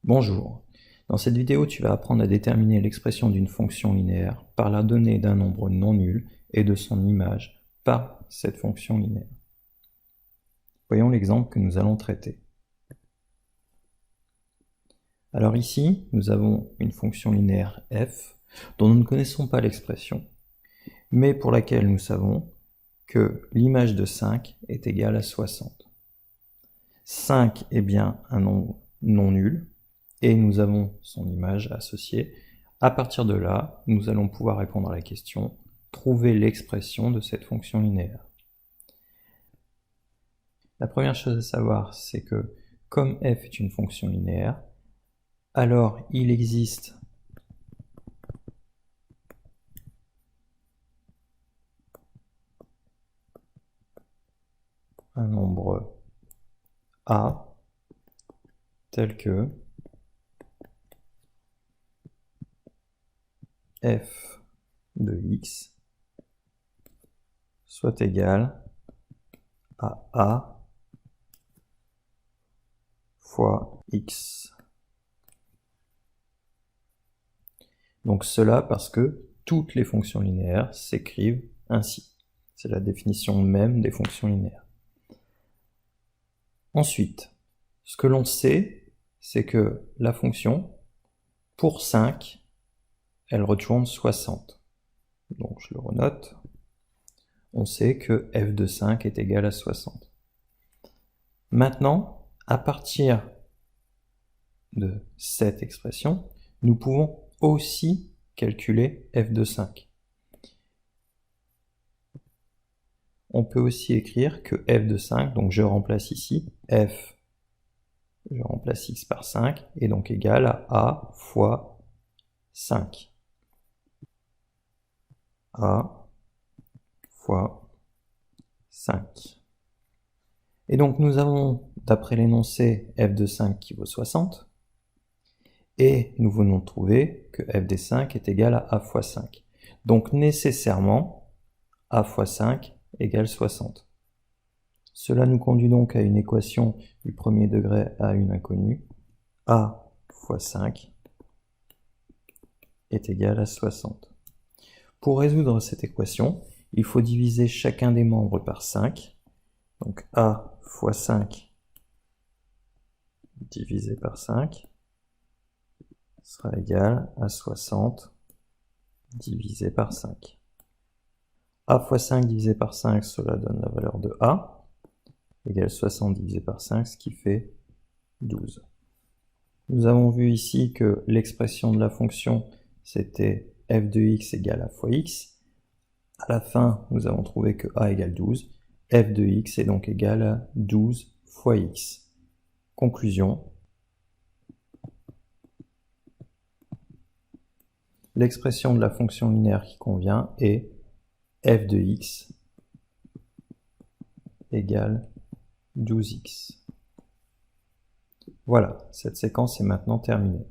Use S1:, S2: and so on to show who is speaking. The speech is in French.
S1: Bonjour. Dans cette vidéo, tu vas apprendre à déterminer l'expression d'une fonction linéaire par la donnée d'un nombre non nul et de son image par cette fonction linéaire. Voyons l'exemple que nous allons traiter. Alors ici, nous avons une fonction linéaire f dont nous ne connaissons pas l'expression, mais pour laquelle nous savons que l'image de 5 est égale à 60. 5 est bien un nombre non nul, et nous avons son image associée. À partir de là, nous allons pouvoir répondre à la question, trouver l'expression de cette fonction linéaire. La première chose à savoir, c'est que comme f est une fonction linéaire, alors il existe un nombre a tel que f de x soit égal à a fois x. Donc cela parce que toutes les fonctions linéaires s'écrivent ainsi. C'est la définition même des fonctions linéaires. Ensuite, ce que l'on sait, c'est que la fonction, pour 5, elle retourne 60. Donc je le renote. On sait que f de 5 est égal à 60. Maintenant, à partir de cette expression, nous pouvons aussi calculer f de 5. On peut aussi écrire que f de 5, donc je remplace ici, f, je remplace x par 5, est donc égal à a fois 5. a fois 5. Et donc nous avons, d'après l'énoncé, f de 5 qui vaut 60, et nous venons de trouver que f des 5 est égal à a fois 5. Donc nécessairement, a fois 5 égale 60. Cela nous conduit donc à une équation du premier degré à une inconnue, a fois 5 est égal à 60. Pour résoudre cette équation, il faut diviser chacun des membres par 5, donc a fois 5 divisé par 5 sera égal à 60 divisé par 5. a fois 5 divisé par 5, cela donne la valeur de a, égale 60 divisé par 5, ce qui fait 12. Nous avons vu ici que l'expression de la fonction, c'était f de x égale a fois x. À la fin, nous avons trouvé que a égale 12. f de x est donc égal à 12 fois x. Conclusion. L'expression de la fonction linéaire qui convient est f de x égale 12x. Voilà, cette séquence est maintenant terminée.